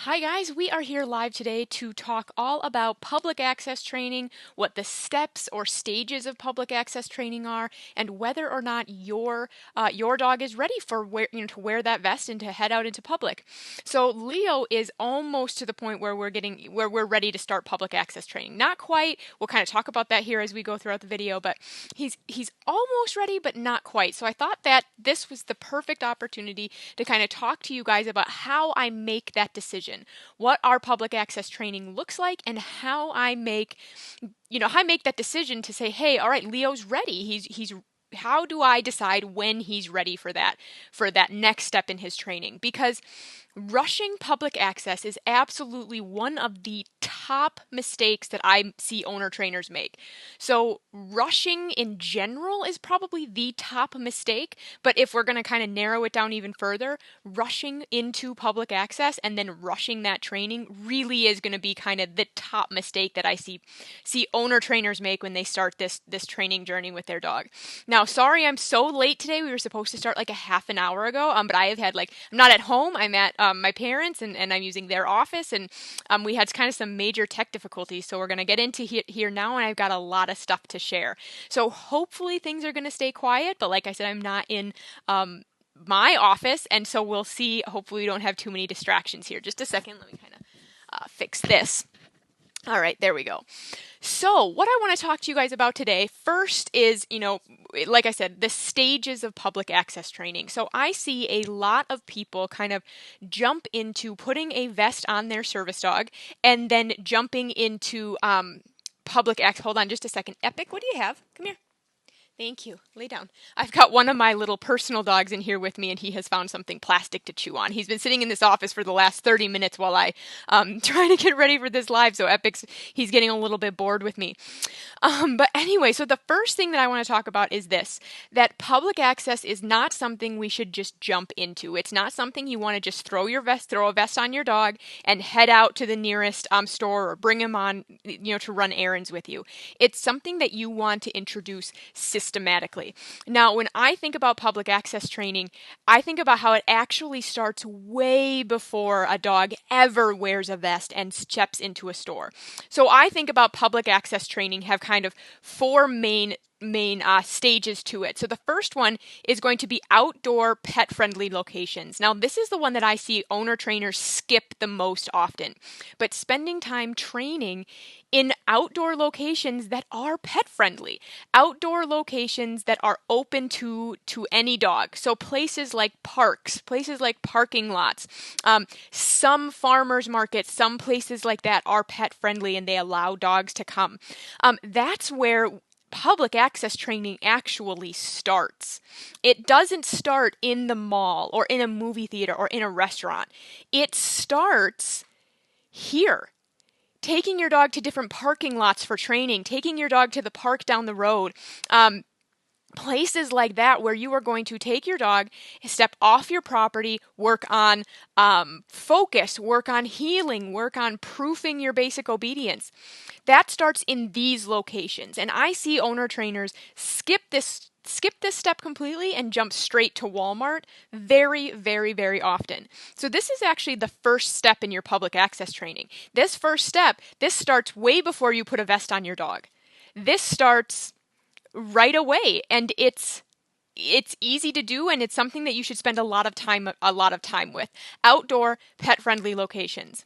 Hi guys, we are here live today to talk all about public access training, what the steps or stages of public access training are, and whether or not your dog is ready for to wear that vest and to head out into public. So Leo is almost to the point where we're ready to start public access training. Not quite. We'll kind of talk about that here as we go throughout the video, but he's almost ready, but not quite. So I thought that this was the perfect opportunity to kind of talk to you guys about how I make that decision, what our public access training looks like, and how I make that decision to say, hey, all right, Leo's ready. He's how do I decide when he's ready for that next step in his training? Because rushing public access is absolutely one of the top mistakes that I see owner trainers make. So rushing in general is probably the top mistake, but if we're going to kind of narrow it down even further, rushing into public access and then rushing that training really is going to be kind of the top mistake that I see owner trainers make when they start this training journey with their dog. Now, sorry I'm so late today. We were supposed to start like a half an hour ago, but I have had I'm not at home. I'm at my parents and I'm using their office, and we had kind of some major tech difficulties, so we're going to get into here now, and I've got a lot of stuff to share. So hopefully things are going to stay quiet, but like I said, I'm not in my office, and so we'll see. Hopefully we don't have too many distractions here. Just a second, let me kind of fix this. All right, there we go. So what I want to talk to you guys about today first is, like I said, the stages of public access training. So I see a lot of people kind of jump into putting a vest on their service dog and then jumping into public access. Hold on just a second. Epic, what do you have? Come here. Thank you. Lay down. I've got one of my little personal dogs in here with me, and he has found something plastic to chew on. He's been sitting in this office for the last 30 minutes while I try to get ready for this live, so he's getting a little bit bored with me. But anyway, so the first thing that I want to talk about is this, that public access is not something we should just jump into. It's not something you want to just throw a vest on your dog and head out to the nearest store or bring him on, to run errands with you. It's something that you want to introduce systematically. Now, when I think about public access training, I think about how it actually starts way before a dog ever wears a vest and steps into a store. So I think about public access training have kind of four main stages to it. So the first one is going to be outdoor pet-friendly locations. Now, this is the one that I see owner trainers skip the most often. But spending time training in outdoor locations that are pet-friendly, outdoor locations that are open to any dog. So places like parks, places like parking lots, some farmers markets, some places like that are pet-friendly and they allow dogs to come. That's where public access training actually starts. It doesn't start in the mall or in a movie theater or in a restaurant. It starts here. Taking your dog to different parking lots for training, taking your dog to the park down the road, places like that where you are going to take your dog, step off your property, work on focus, work on healing, work on proofing your basic obedience. That starts in these locations. And I see owner trainers skip this step completely and jump straight to Walmart very, very, very often. So this is actually the first step in your public access training. This starts way before you put a vest on your dog. This starts right away, and it's easy to do, and it's something that you should spend a lot of time with. Outdoor pet-friendly locations.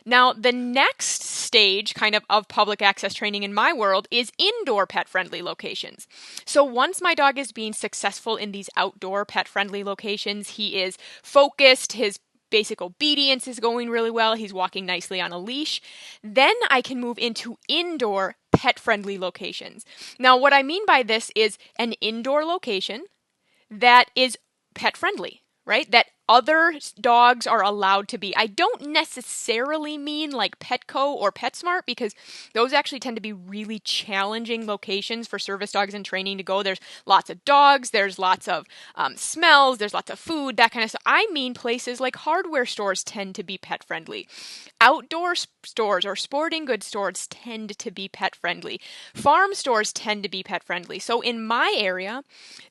Now, the next stage of public access training in my world is indoor pet-friendly locations. So once my dog is being successful in these outdoor pet-friendly locations, he is focused, his basic obedience is going really well, he's walking nicely on a leash, then I can move into indoor pet-friendly locations. Now, what I mean by this is an indoor location that is pet-friendly, right? That other dogs are allowed to be. I don't necessarily mean like Petco or PetSmart, because those actually tend to be really challenging locations for service dogs in training to go. There's lots of dogs, there's lots of smells, there's lots of food, that kind of stuff. I mean places like hardware stores tend to be pet friendly. Outdoor stores or sporting goods stores tend to be pet friendly. Farm stores tend to be pet friendly. So in my area,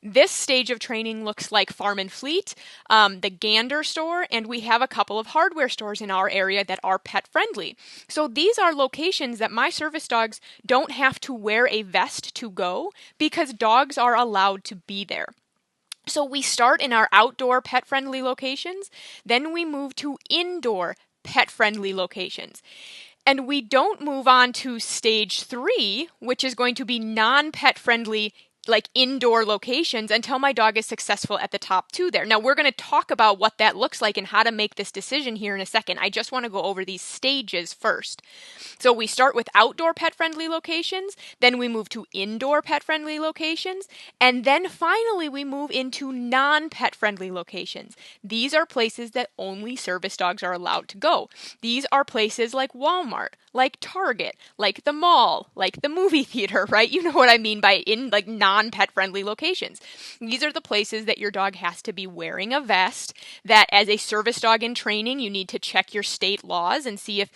this stage of training looks like Farm and Fleet, the Gander store, and we have a couple of hardware stores in our area that are pet friendly. So these are locations that my service dogs don't have to wear a vest to go because dogs are allowed to be there. So we start in our outdoor pet friendly locations, then we move to indoor pet friendly locations. And we don't move on to stage 3, which is going to be non-pet friendly, like indoor locations, until my dog is successful at the top 2 there. Now, we're going to talk about what that looks like and how to make this decision here in a second. I just want to go over these stages first. So we start with outdoor pet friendly locations, then we move to indoor pet friendly locations, and then finally we move into non-pet friendly locations. These are places that only service dogs are allowed to go. These are places like Walmart, like Target, like the mall, like the movie theater, right? You know what I mean by like non-pet friendly locations. These are the places that your dog has to be wearing a vest, that as a service dog in training, you need to check your state laws and see if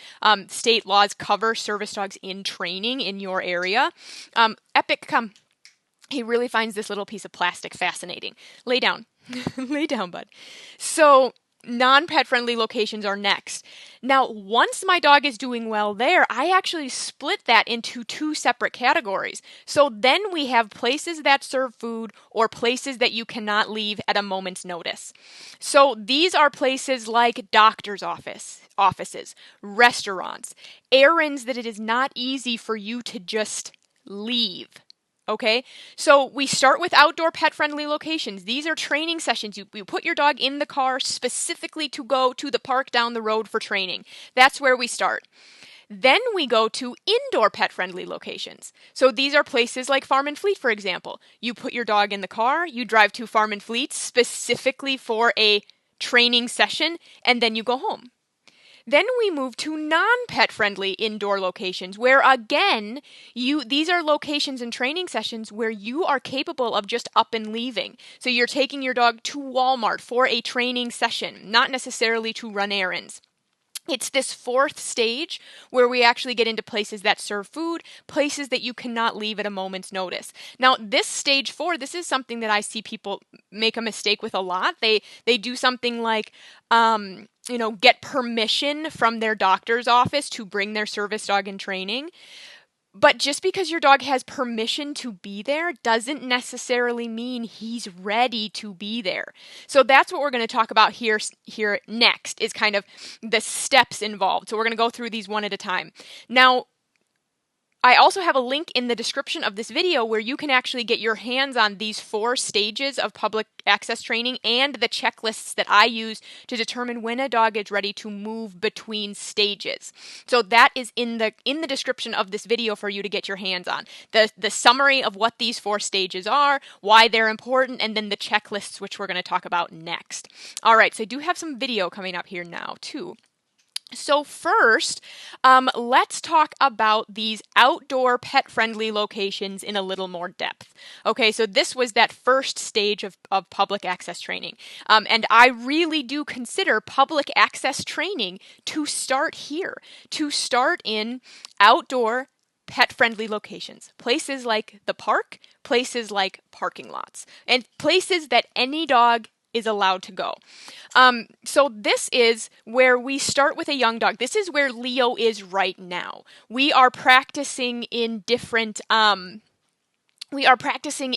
state laws cover service dogs in training in your area. Epic, come. He really finds this little piece of plastic fascinating. Lay down. Lay down, bud. So non-pet friendly locations are next. Now, once my dog is doing well there, I actually split that into 2 separate categories. So then we have places that serve food or places that you cannot leave at a moment's notice. So these are places like doctor's offices, restaurants, errands that it is not easy for you to just leave. Okay, so we start with outdoor pet-friendly locations. These are training sessions. You put your dog in the car specifically to go to the park down the road for training. That's where we start. Then we go to indoor pet-friendly locations. So these are places like Farm and Fleet, for example. You put your dog in the car, you drive to Farm and Fleet specifically for a training session, and then you go home. Then we move to non-pet friendly indoor locations where, again, these are locations and training sessions where you are capable of just up and leaving. So you're taking your dog to Walmart for a training session, not necessarily to run errands. It's this 4th stage where we actually get into places that serve food, places that you cannot leave at a moment's notice. Now, this stage 4, this is something that I see people make a mistake with a lot. They do something like, get permission from their doctor's office to bring their service dog in training. But just because your dog has permission to be there doesn't necessarily mean he's ready to be there. So that's what we're going to talk about here next, is kind of the steps involved. So we're going to go through these one at a time. Now, I also have a link in the description of this video where you can actually get your hands on these 4 stages of public access training and the checklists that I use to determine when a dog is ready to move between stages. So that is in the description of this video for you to get your hands on. The summary of what these 4 stages are, why they're important, and then the checklists, which we're going to talk about next. All right, so I do have some video coming up here now too. So first, let's talk about these outdoor pet-friendly locations in a little more depth. Okay, so this was that first stage of public access training. And I really do consider public access training to start here, to start in outdoor pet-friendly locations. Places like the park, places like parking lots, and places that any dog is allowed to go. So this is where we start with a young dog. This is where Leo is right now. We are practicing in different parking lots. We are practicing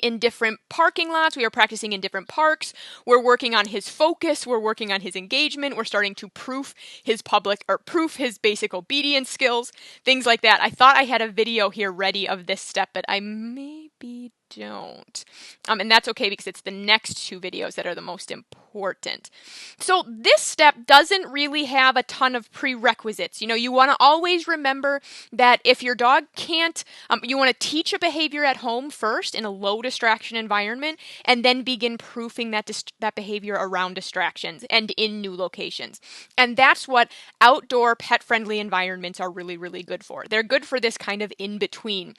in different parks. We're working on his focus. We're working on his engagement. We're starting to proof his basic obedience skills, things like that. I thought I had a video here ready of this step, but I maybe don't. And that's okay because it's the next 2 videos that are the most important. So this step doesn't really have a ton of prerequisites. You want to always remember that if your dog can't, you want to teach a behavior at home first in a low distraction environment, and then begin proofing that behavior around distractions and in new locations. And that's what outdoor pet-friendly environments are really, really good for. They're good for this kind of in-between.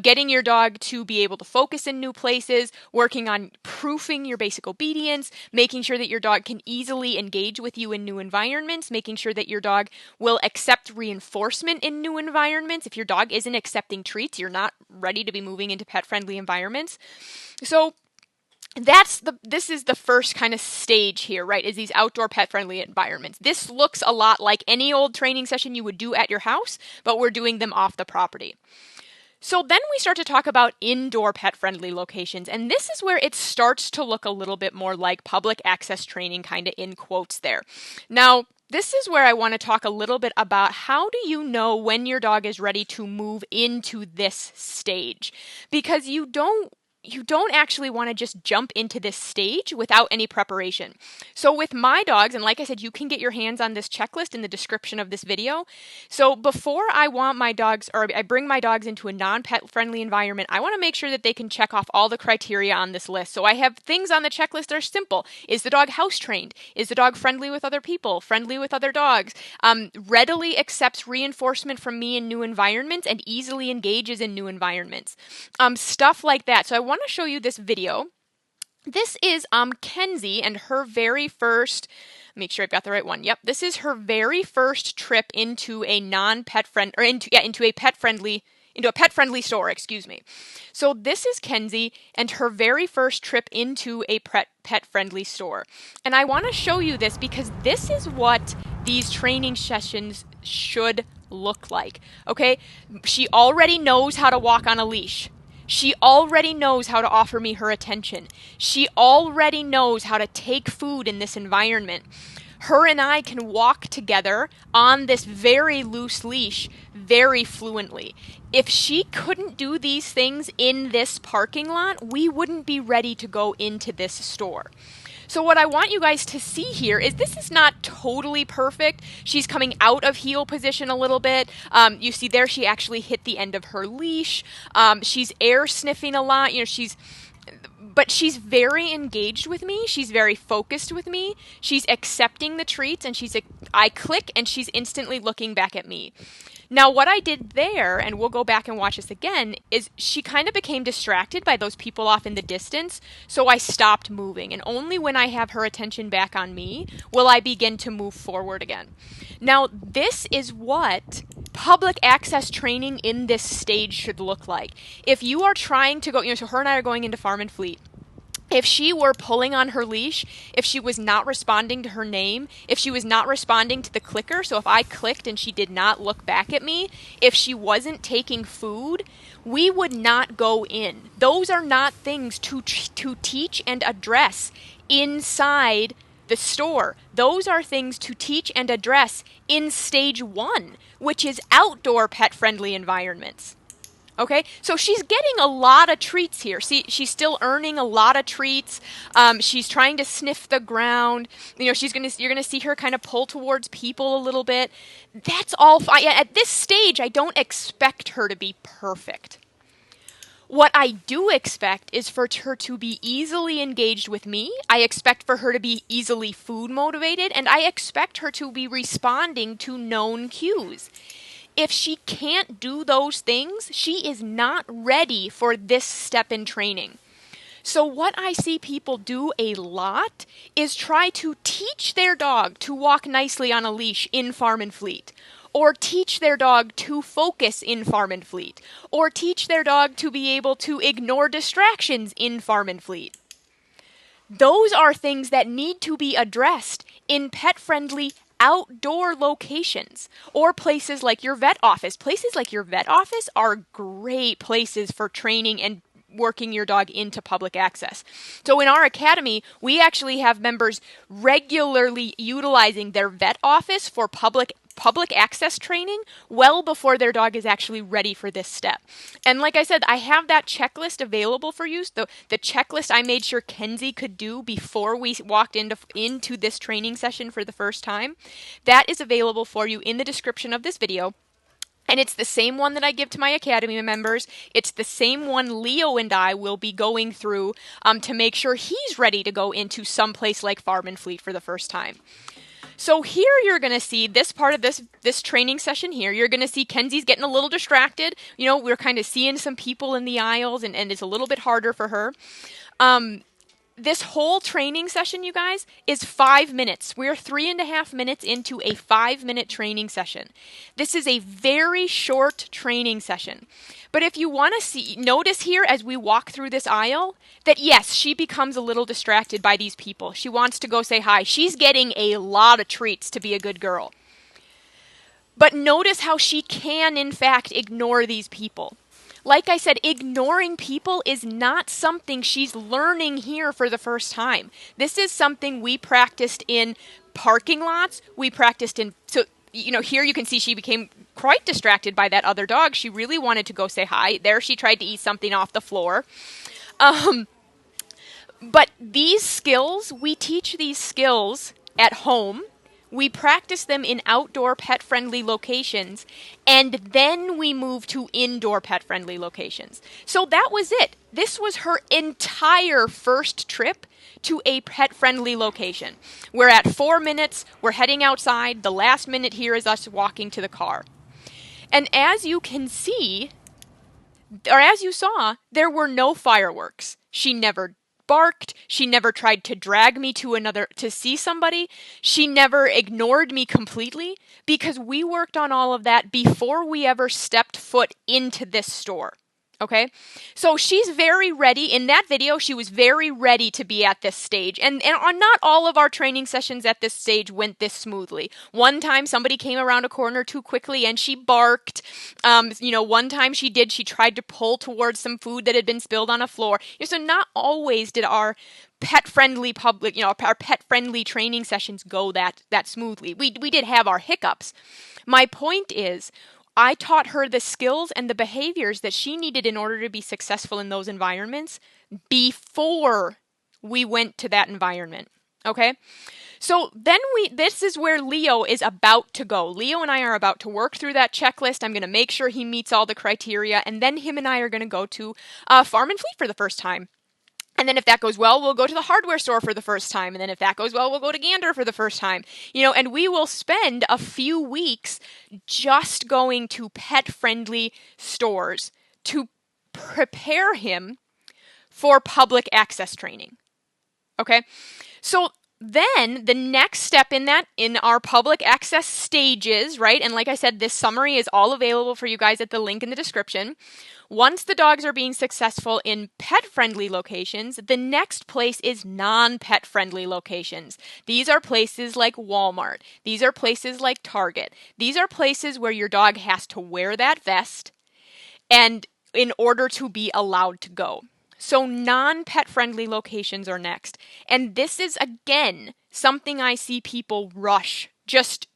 Getting your dog to be able to focus in new places, working on proofing your basic obedience, making sure that your dog can easily engage with you in new environments, making sure that your dog will accept reinforcement in new environments. If your dog isn't accepting treats, you're not ready to be moving into pet-friendly environments. So this is the first kind of stage here, right? Is these outdoor pet friendly environments. This looks a lot like any old training session you would do at your house, but we're doing them off the property. So then we start to talk about indoor pet friendly locations, and this is where it starts to look a little bit more like public access training, kind of in quotes there. Now, this is where I want to talk a little bit about how do you know when your dog is ready to move into this stage? Because you don't actually want to just jump into this stage without any preparation. So with my dogs, and like I said, you can get your hands on this checklist in the description of this video. So before I want my dogs, or I bring my dogs into a non-pet friendly environment, I want to make sure that they can check off all the criteria on this list. So I have things on the checklist that are simple. Is the dog house trained? Is the dog friendly with other people? Friendly with other dogs? Readily accepts reinforcement from me in new environments and easily engages in new environments. Stuff like that. So I want to show you this video. This is Kenzie and her very first, make sure I've got the right one. Yep, this is her very first trip into a non-pet friend, or into a pet friendly store, excuse me. So this is Kenzie and her very first trip into a pet friendly store. And I want to show you this because this is what these training sessions should look like. Okay? She already knows how to walk on a leash. She already knows how to offer me her attention. She already knows how to take food in this environment. Her and I can walk together on this very loose leash very fluently. If she couldn't do these things in this parking lot, we wouldn't be ready to go into this store. So what I want you guys to see here is this is not totally perfect. She's coming out of heel position a little bit. You see there she actually hit the end of her leash. She's air sniffing a lot. But she's very engaged with me. She's very focused with me. She's accepting the treats, and I click, and she's instantly looking back at me. Now, what I did there, and we'll go back and watch this again, is she kind of became distracted by those people off in the distance, so I stopped moving. And only when I have her attention back on me will I begin to move forward again. Now, this is what public access training in this stage should look like. If you are trying to go, so her and I are going into Farm and Fleet. If she were pulling on her leash, if she was not responding to her name, if she was not responding to the clicker, so if I clicked and she did not look back at me, if she wasn't taking food, we would not go in. Those are not things to teach and address inside the store. Those are things to teach and address in stage 1, which is outdoor pet-friendly environments. Okay, so she's getting a lot of treats here. See, she's still earning a lot of treats. She's trying to sniff the ground. You're gonna see her kind of pull towards people a little bit. That's all fine. At this stage, I don't expect her to be perfect. What I do expect is for her to be easily engaged with me. I expect for her to be easily food motivated, and I expect her to be responding to known cues. If she can't do those things, she is not ready for this step in training. So what I see people do a lot is try to teach their dog to walk nicely on a leash in Farm and Fleet, or teach their dog to focus in Farm and Fleet, or teach their dog to be able to ignore distractions in Farm and Fleet. Those are things that need to be addressed in pet-friendly outdoor locations, or places like your vet office. Places like your vet office are great places for training and working your dog into public access. So in our academy, we actually have members regularly utilizing their vet office for public access training well before their dog is actually ready for this step. And like I said, I have that checklist available for you. So the checklist I made sure Kenzie could do before we walked into this training session for the first time, that is available for you in the description of this video. And it's the same one that I give to my Academy members. It's the same one Leo and I will be going through to make sure he's ready to go into some place like Farm and Fleet for the first time. So here you're going to see this part of this training session here. You're going to see Kenzie's getting a little distracted. We're kind of seeing some people in the aisles, and it's a little bit harder for her. this whole training session, you guys, is 5 minutes. We're 3.5 minutes into a 5-minute training session. This is a very short training session. But if you want to notice here as we walk through this aisle, that yes, she becomes a little distracted by these people. She wants to go say hi. She's getting a lot of treats to be a good girl. But notice how she can, in fact, ignore these people. Like I said, ignoring people is not something she's learning here for the first time. This is something we practiced in parking lots. We practiced in, so, here you can see she became quite distracted by that other dog. She really wanted to go say hi. There she tried to eat something off the floor. But these skills, we teach these skills at home. We practice them in outdoor pet-friendly locations, and then we move to indoor pet-friendly locations. So that was it. This was her entire first trip to a pet-friendly location. We're at 4 minutes. We're heading outside. The last minute here is us walking to the car. And as you can see, or as you saw, there were no fireworks. She never barked. She never tried to drag me to see somebody. She never ignored me completely, because we worked on all of that before we ever stepped foot into this store. Okay, so she's very ready. In that video, she was very ready to be at this stage. And on not all of our training sessions at this stage went this smoothly. One time somebody came around a corner too quickly and she barked. One time she tried to pull towards some food that had been spilled on a floor. So not always did our pet-friendly our pet-friendly training sessions go that smoothly. We did have our hiccups. My point is, I taught her the skills and the behaviors that she needed in order to be successful in those environments before we went to that environment. Okay? So then this is where Leo is about to go. Leo and I are about to work through that checklist. I'm going to make sure he meets all the criteria, and then him and I are going to go to Farm and Fleet for the first time. And then if that goes well, we'll go to the hardware store for the first time. And then if that goes well, we'll go to Gander for the first time. And we will spend a few weeks just going to pet-friendly stores to prepare him for public access training. Okay? So then the next step in our public access stages, right? And like I said, this summary is all available for you guys at the link in the description. Once the dogs are being successful in pet-friendly locations, the next place is non-pet-friendly locations. These are places like Walmart. These are places like Target. These are places where your dog has to wear that vest and in order to be allowed to go. So non-pet-friendly locations are next. And this is, again, something I see people rush, just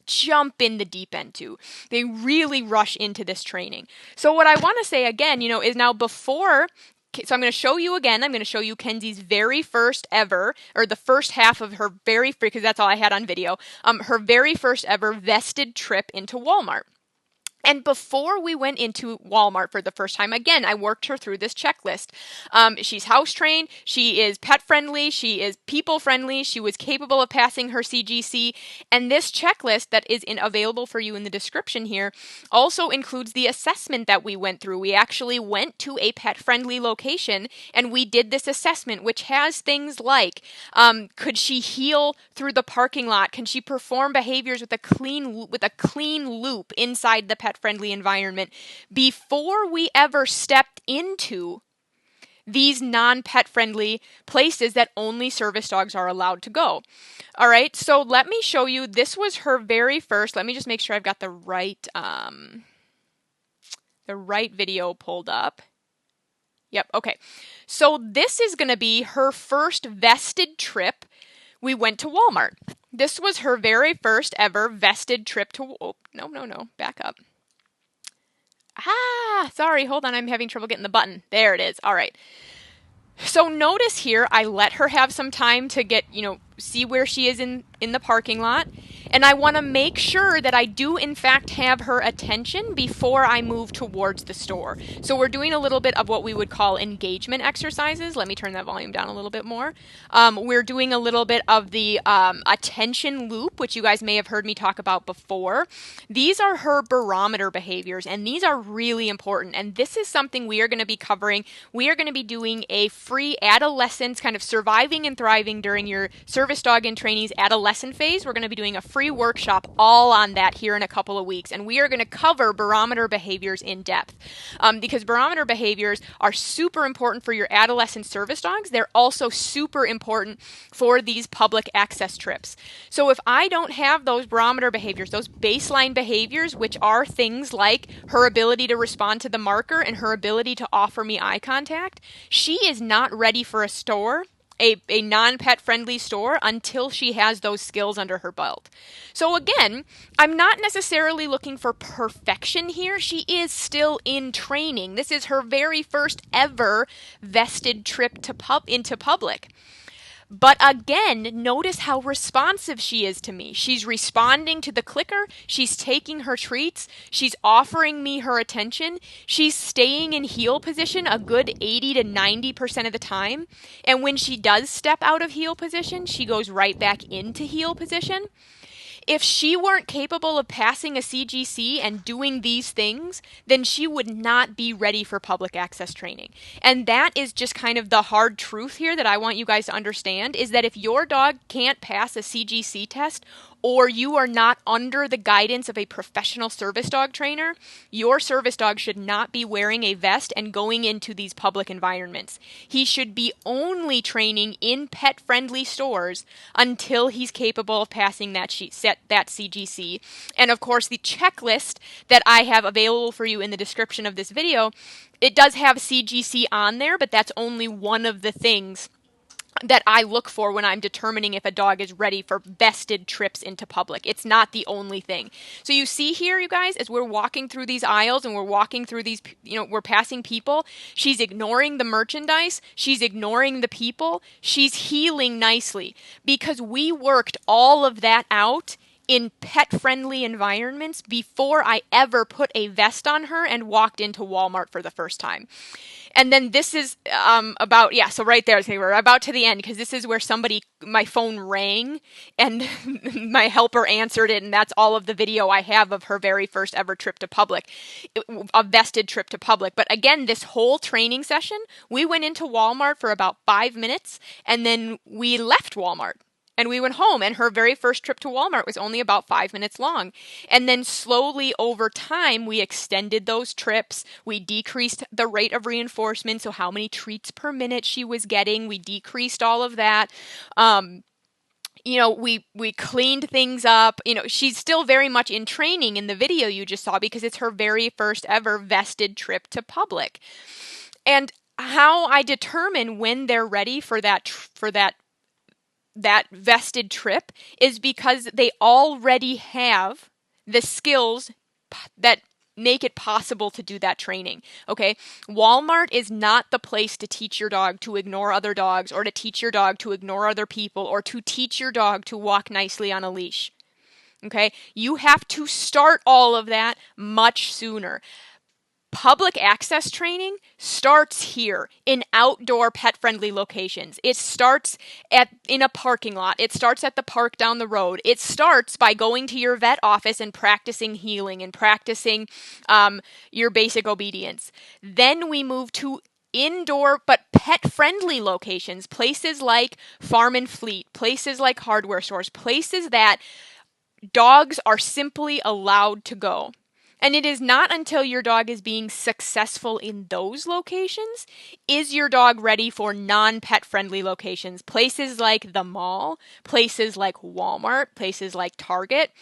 jump in the deep end to. They really rush into this training. So what I want to say again, is now before, so I'm going to show you again, I'm going to show you Kenzie's very first ever, or the first half of her because that's all I had on video, her very first ever vested trip into Walmart. And before we went into Walmart for the first time, again, I worked her through this checklist. She's house trained, she is pet friendly, she is people friendly, she was capable of passing her CGC, and this checklist that is available for you in the description here also includes the assessment that we went through. We actually went to a pet friendly location and we did this assessment, which has things like, could she heel through the parking lot? Can she perform behaviors with a clean loop inside the pet-friendly environment before we ever stepped into these non-pet-friendly places that only service dogs are allowed to go. All right, so let me show you. This was her very first. Let me just make sure I've got the right video pulled up. Yep, okay. So this is going to be her first vested trip. We went to Walmart. This was her very first ever vested trip to, back up. Sorry, hold on, I'm having trouble getting the button. There it is, all right. So notice here, I let her have some time to get, see where she is in in the parking lot, and I want to make sure that I do in fact have her attention before I move towards the store. So we're doing a little bit of what we would call engagement exercises. Let me turn that volume down a little bit more. We're doing a little bit of the attention loop, which you guys may have heard me talk about before. These are her barometer behaviors, and these are really important. And this is something we are going to be covering. We are going to be doing a free adolescence kind of surviving and thriving during your service dog and trainees adolescent phase. We're going to be doing a free workshop all on that here in a couple of weeks, and we are going to cover barometer behaviors in depth, because barometer behaviors are super important for your adolescent service dogs. They're also super important for these public access trips. So if I don't have those barometer behaviors, those baseline behaviors, which are things like her ability to respond to the marker and her ability to offer me eye contact, she is not ready for a store, a non-pet friendly store, until she has those skills under her belt. So again, I'm not necessarily looking for perfection here. She is still in training. This is her very first ever vested trip into public. But again, notice how responsive she is to me. She's responding to the clicker. She's taking her treats. She's offering me her attention. She's staying in heel position a good 80 to 90% of the time. And when she does step out of heel position, she goes right back into heel position. If she weren't capable of passing a CGC and doing these things, then she would not be ready for public access training. And that is just kind of the hard truth here that I want you guys to understand, is that if your dog can't pass a CGC test, or you are not under the guidance of a professional service dog trainer, your service dog should not be wearing a vest and going into these public environments. He should be only training in pet-friendly stores until he's capable of passing that CGC. And of course, the checklist that I have available for you in the description of this video, it does have CGC on there, but that's only one of the things that I look for when I'm determining if a dog is ready for vested trips into public. It's not the only thing. So you see here, you guys, as we're walking through these aisles and we're walking through these, we're passing people, she's ignoring the merchandise, she's ignoring the people, she's healing nicely, because we worked all of that out in pet-friendly environments before I ever put a vest on her and walked into Walmart for the first time. And then this is so right there, so we're about to the end, because this is where my phone rang, and my helper answered it, and that's all of the video I have of her very first ever trip to public, a vested trip to public. But again, this whole training session, we went into Walmart for about 5 minutes, and then we left Walmart. And we went home, and her very first trip to Walmart was only about 5 minutes long. And then slowly over time, we extended those trips. We decreased the rate of reinforcement, so how many treats per minute she was getting. We decreased all of that. We cleaned things up. She's still very much in training in the video you just saw, because it's her very first ever vested trip to public. And how I determine when they're ready for that vested trip is because they already have the skills that make it possible to do that training. Okay? Walmart is not the place to teach your dog to ignore other dogs, or to teach your dog to ignore other people, or to teach your dog to walk nicely on a leash. Okay? You have to start all of that much sooner. Public access training starts here in outdoor pet-friendly locations. It starts in a parking lot. It starts at the park down the road. It starts by going to your vet office and practicing healing and practicing your basic obedience. Then we move to indoor but pet-friendly locations, places like Farm and Fleet, places like hardware stores, places that dogs are simply allowed to go. And it is not until your dog is being successful in those locations is your dog ready for non-pet friendly locations. Places like the mall, places like Walmart, places like Target.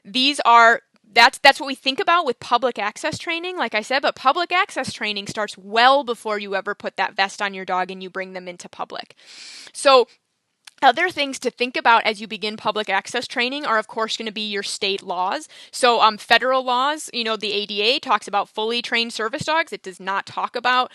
That's what we think about with public access training, like I said, but public access training starts well before you ever put that vest on your dog and you bring them into public. So Other things to think about as you begin public access training are, of course, going to be your state laws. So, federal laws, the ADA talks about fully trained service dogs. It does not talk about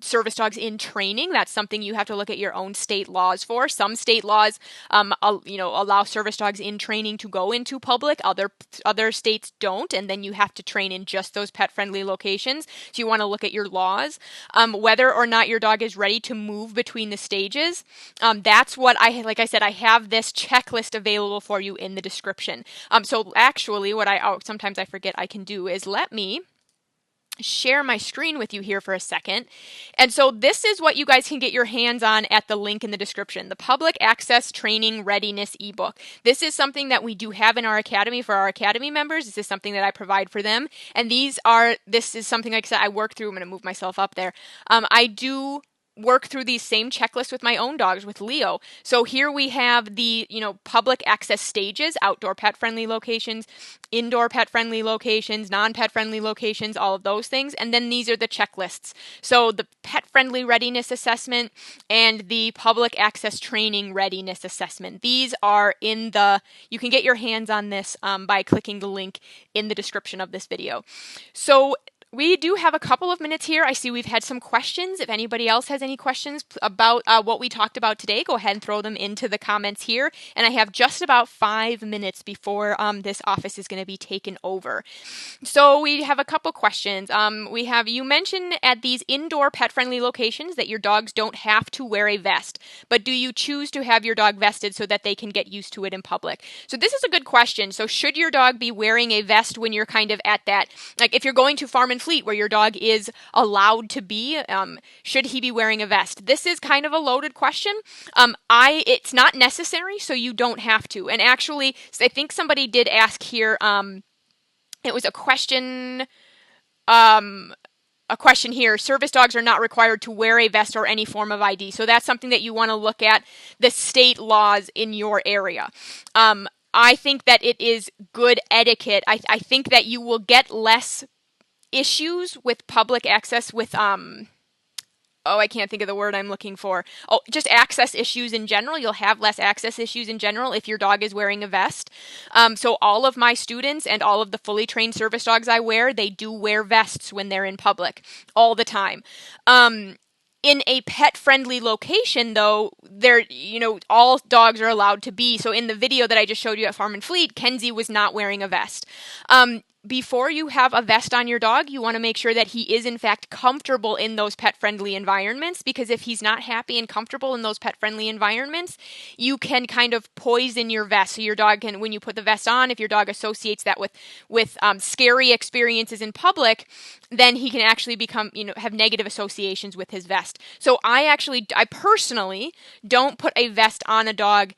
service dogs in training. That's something you have to look at your own state laws for. Some state laws, allow service dogs in training to go into public. Other states don't, and then you have to train in just those pet-friendly locations. So you want to look at your laws. Whether or not your dog is ready to move between the stages. That's what like I said, I have this checklist available for you in the description. So actually what sometimes I forget I can do is let me share my screen with you here for a second. And so this is what you guys can get your hands on at the link in the description, the Public Access Training Readiness ebook. This is something that we do have in our academy for our academy members. This is something that I provide for them. And this is something, like I said, I work through. I'm going to move myself up there. I do work through these same checklists with my own dogs, with Leo. So here we have the, public access stages: outdoor pet friendly locations, indoor pet friendly locations, non-pet friendly locations, all of those things. And then these are the checklists. So the pet friendly readiness assessment and the public access training readiness assessment. These are you can get your hands on this by clicking the link in the description of this video. So we do have a couple of minutes here. I see we've had some questions. If anybody else has any questions about what we talked about today, go ahead and throw them into the comments here. And I have just about 5 minutes before this office is going to be taken over. So we have a couple questions. You mentioned at these indoor pet-friendly locations that your dogs don't have to wear a vest, but do you choose to have your dog vested so that they can get used to it in public? So this is a good question. So should your dog be wearing a vest when you're kind of at that, like if you're going to Farm and Fleet where your dog is allowed to be, should he be wearing a vest? This is kind of a loaded question. It's not necessary, so you don't have to. And actually, I think somebody did ask here, it was a question here. Service dogs are not required to wear a vest or any form of ID. So that's something that you want to look at, the state laws in your area. I think that it is good etiquette. I think that you will get less issues with public access with I can't think of the word I'm looking for. Just access issues in general. You'll have less access issues in general if your dog is wearing a vest. So all of my students and all of the fully trained service dogs I wear, they do wear vests when they're in public all the time. In a pet-friendly location, though, all dogs are allowed to be. So in the video that I just showed you at Farm and Fleet, Kenzie was not wearing a vest. Before you have a vest on your dog, you want to make sure that he is in fact comfortable in those pet-friendly environments, because if he's not happy and comfortable in those pet-friendly environments, you can kind of poison your vest. So your dog can, when you put the vest on, if your dog associates that with scary experiences in public, then he can actually become, have negative associations with his vest. So I personally don't put a vest on a dog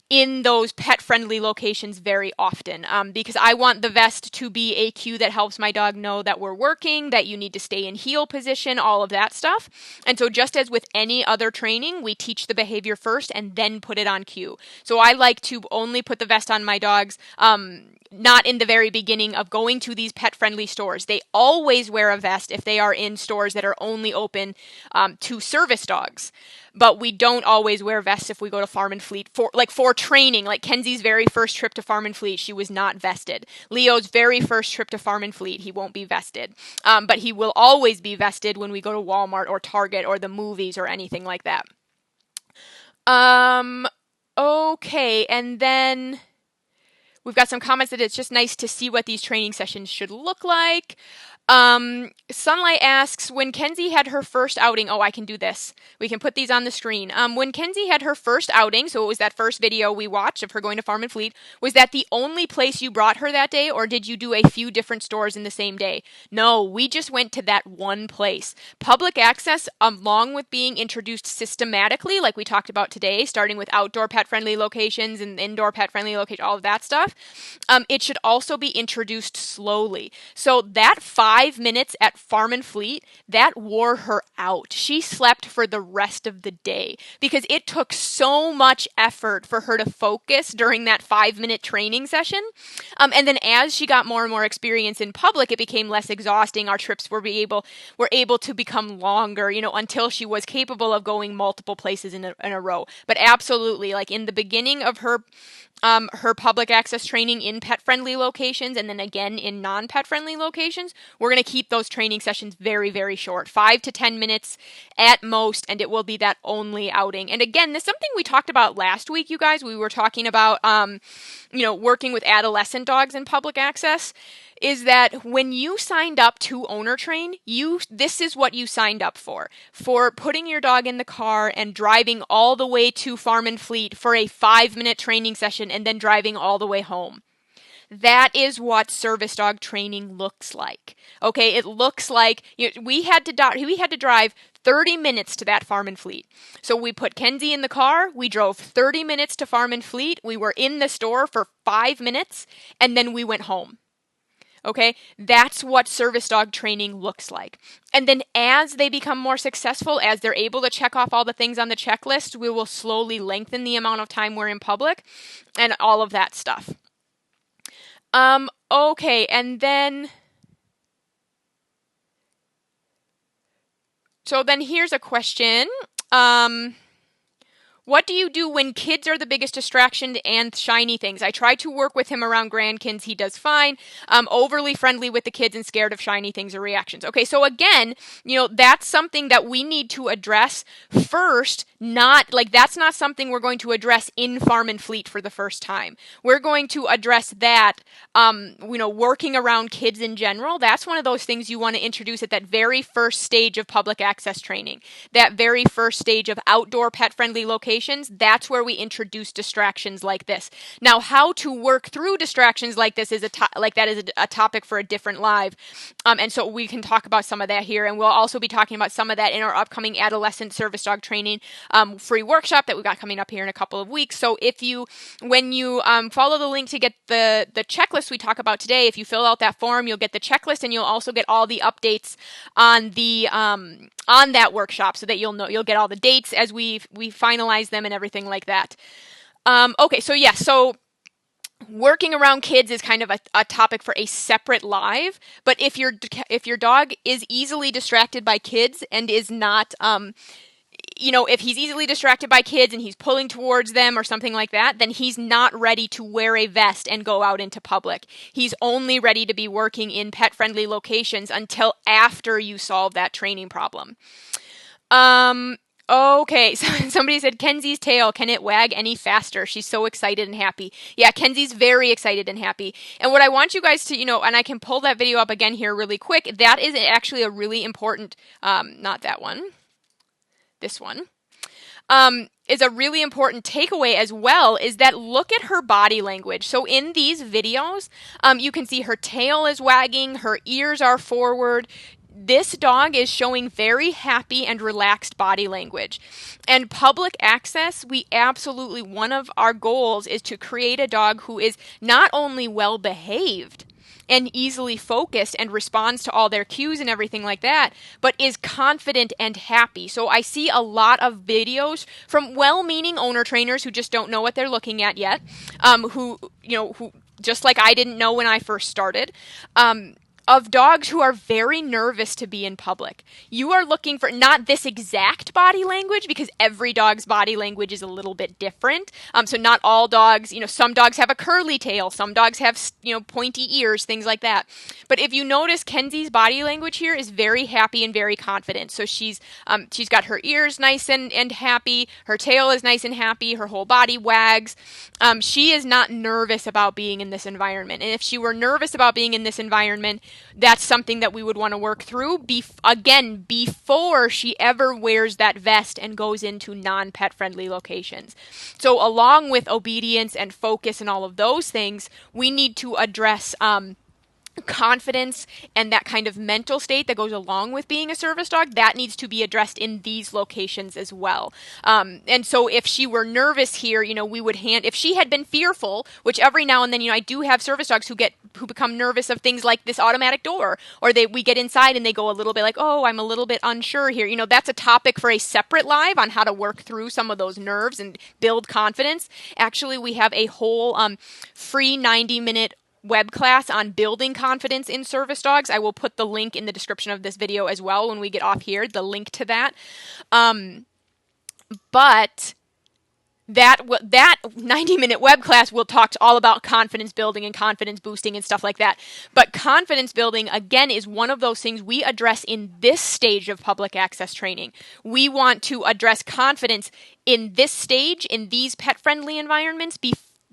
in those pet-friendly locations very often, because I want the vest to be a cue that helps my dog know that we're working, that you need to stay in heel position, all of that stuff. And so just as with any other training, we teach the behavior first and then put it on cue. So I like to only put the vest on my dogs not in the very beginning of going to these pet-friendly stores. They always wear a vest if they are in stores that are only open to service dogs. But we don't always wear vests if we go to Farm and Fleet for training. Like Kenzie's very first trip to Farm and Fleet, she was not vested. Leo's very first trip to Farm and Fleet, he won't be vested. But he will always be vested when we go to Walmart or Target or the movies or anything like that. Okay, and then we've got some comments that it's just nice to see what these training sessions should look like. Sunlight asks, when Kenzie had her first outing, I can do this. We can put these on the screen. When Kenzie had her first outing, so it was that first video we watched of her going to Farm and Fleet, was that the only place you brought her that day, or did you do a few different stores in the same day? No, we just went to that one place. Public access, along with being introduced systematically, like we talked about today, starting with outdoor pet-friendly locations and indoor pet-friendly locations, all of that stuff, it should also be introduced slowly. So that 5 minutes at Farm and Fleet, that wore her out. She slept for the rest of the day because it took so much effort for her to focus during that 5-minute training session. And then as she got more and more experience in public, it became less exhausting. Our trips were able to become longer, until she was capable of going multiple places in a row. But absolutely, like in the beginning of her public access training in pet-friendly locations and then again in non-pet-friendly locations, we're going to keep those training sessions very, very short, 5 to 10 minutes at most, and it will be that only outing. And again, this is something we talked about last week, you guys. We were talking about, working with adolescent dogs in public access, is that when you signed up to Owner Train, this is what you signed up for putting your dog in the car and driving all the way to Farm and Fleet for a 5-minute training session and then driving all the way home. That is what service dog training looks like. Okay, it looks like we had to drive 30 minutes to that Farm and Fleet. So we put Kenzie in the car, we drove 30 minutes to Farm and Fleet, we were in the store for 5 minutes, and then we went home. Okay, that's what service dog training looks like. And then as they become more successful, as they're able to check off all the things on the checklist, we will slowly lengthen the amount of time we're in public and all of that stuff. Okay, and then... So then here's a question. What do you do when kids are the biggest distraction and shiny things? I try to work with him around grandkids. He does fine. Overly friendly with the kids and scared of shiny things or reactions. Okay, so again, that's something that we need to address first. That's not something we're going to address in Farm and Fleet for the first time. We're going to address that, working around kids in general. That's one of those things you want to introduce at that very first stage of public access training. That very first stage of outdoor pet-friendly locations. That's where we introduce distractions like this. Now, how to work through distractions like this is a topic for a different live, and so we can talk about some of that here, and we'll also be talking about some of that in our upcoming adolescent service dog training free workshop that we've got coming up here in a couple of weeks. So when you follow the link to get the checklist we talk about today, if you fill out that form, you'll get the checklist, and you'll also get all the updates on the on that workshop, so that you'll get all the dates as we finalize them and everything like that. Okay, so working around kids is kind of a topic for a separate live, but if your dog is easily distracted by kids and is not if he's easily distracted by kids and he's pulling towards them or something like that, then he's not ready to wear a vest and go out into public. He's only ready to be working in pet-friendly locations until after you solve that training problem. Okay, so somebody said, Kenzie's tail, can it wag any faster? She's so excited and happy. Yeah, Kenzie's very excited and happy. And what I want you guys to, and I can pull that video up again here really quick, that is actually a really important, not that one, this one, is a really important takeaway as well, is that look at her body language. So in these videos, you can see her tail is wagging, her ears are forward. This dog is showing very happy and relaxed body language. And public access, one of our goals is to create a dog who is not only well behaved and easily focused and responds to all their cues and everything like that, but is confident and happy. So I see a lot of videos from well-meaning owner trainers who just don't know what they're looking at yet, who just like I didn't know when I first started, of dogs who are very nervous to be in public. You are looking for not this exact body language, because every dog's body language is a little bit different. So not all dogs, some dogs have a curly tail, some dogs have, pointy ears, things like that. But if you notice, Kenzie's body language here is very happy and very confident. So she's got her ears nice and happy, her tail is nice and happy, her whole body wags. She is not nervous about being in this environment. And if she were nervous about being in this environment, that's something that we would want to work through, before she ever wears that vest and goes into non-pet friendly locations. So along with obedience and focus and all of those things, we need to address confidence and that kind of mental state that goes along with being a service dog, that needs to be addressed in these locations as well. And so if she were nervous here, we would if she had been fearful, which every now and then, I do have service dogs who become nervous of things like this automatic door, or we get inside and they go a little bit like, oh, I'm a little bit unsure here. That's a topic for a separate live on how to work through some of those nerves and build confidence. Actually, we have a whole free 90-minute web class on building confidence in service dogs. I will put the link in the description of this video as well when we get off here, the link to that. But that 90-minute web class will talk all about confidence building and confidence boosting and stuff like that. But confidence building, again, is one of those things we address in this stage of public access training. We want to address confidence in this stage, in these pet-friendly environments,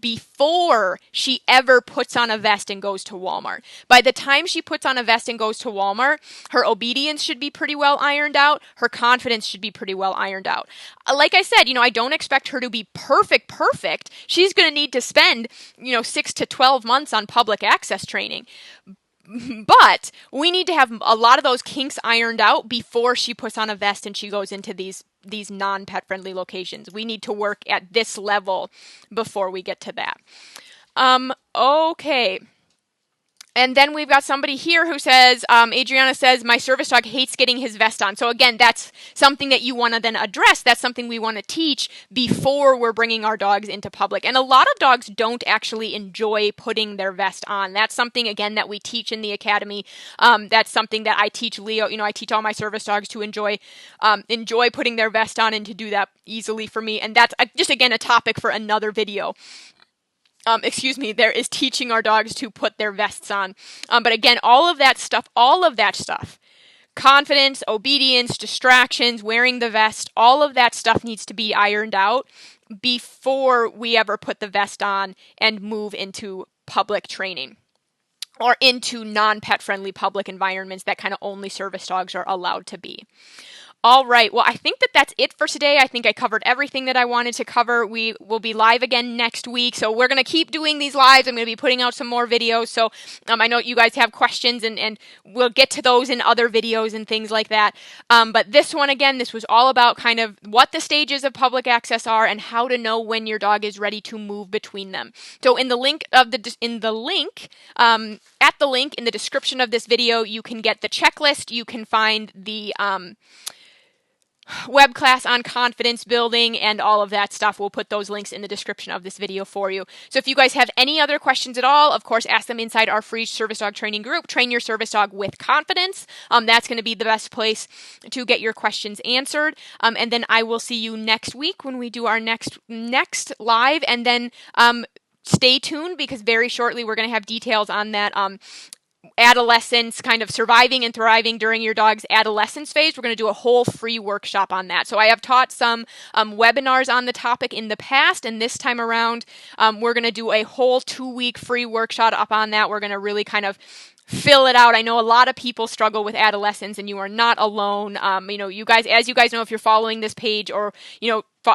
before she ever puts on a vest and goes to Walmart. By the time she puts on a vest and goes to Walmart, her obedience should be pretty well ironed out. Her confidence should be pretty well ironed out. Like I said, I don't expect her to be perfect. She's going to need to spend, 6 to 12 months on public access training. But we need to have a lot of those kinks ironed out before she puts on a vest and she goes into these non-pet friendly locations. We need to work at this level before we get to that. Okay. And then we've got somebody here who says, Adriana says, my service dog hates getting his vest on. So again, that's something that you want to then address. That's something we want to teach before we're bringing our dogs into public. And a lot of dogs don't actually enjoy putting their vest on. That's something, again, that we teach in the academy. That's something that I teach Leo. I teach all my service dogs to enjoy putting their vest on and to do that easily for me. And that's just, again, a topic for another video. There is teaching our dogs to put their vests on. But again, all of that stuff, confidence, obedience, distractions, wearing the vest, all of that stuff needs to be ironed out before we ever put the vest on and move into public training or into non-pet friendly public environments that kind of only service dogs are allowed to be. All right. Well, I think that's it for today. I think I covered everything that I wanted to cover. We will be live again next week. So we're going to keep doing these lives. I'm going to be putting out some more videos. So I know you guys have questions and we'll get to those in other videos and things like that. But this one, again, this was all about kind of what the stages of public access are and how to know when your dog is ready to move between them. So in the link in the description of this video, you can get the checklist. You can find the web class on confidence building and all of that stuff. We'll put those links in the description of this video for you. So if you guys have any other questions at all, of course, ask them inside our free service dog training group, Train Your Service Dog with Confidence. That's going to be the best place to get your questions answered. And then I will see you next week when we do our next live. And then stay tuned because very shortly we're going to have details on that adolescence, kind of surviving and thriving during your dog's adolescence phase. We're going to do a whole free workshop on that. So I have taught some webinars on the topic in the past, and this time around, we're going to do a whole 2-week free workshop up on that. We're going to really kind of fill it out. I know a lot of people struggle with adolescence, and you are not alone. You guys, as you guys know, if you're following this page or,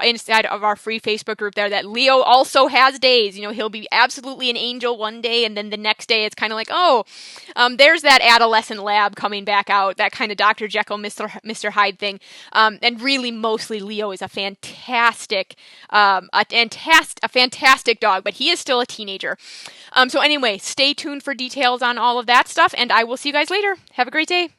inside of our free Facebook group there, that Leo also has days. He'll be absolutely an angel one day, and then the next day it's kind of like, there's that adolescent lab coming back out, that kind of Dr. Jekyll, Mr. Hyde thing. And really, mostly Leo is a fantastic dog, but he is still a teenager. So anyway, stay tuned for details on all of that stuff, and I will see you guys later. Have a great day.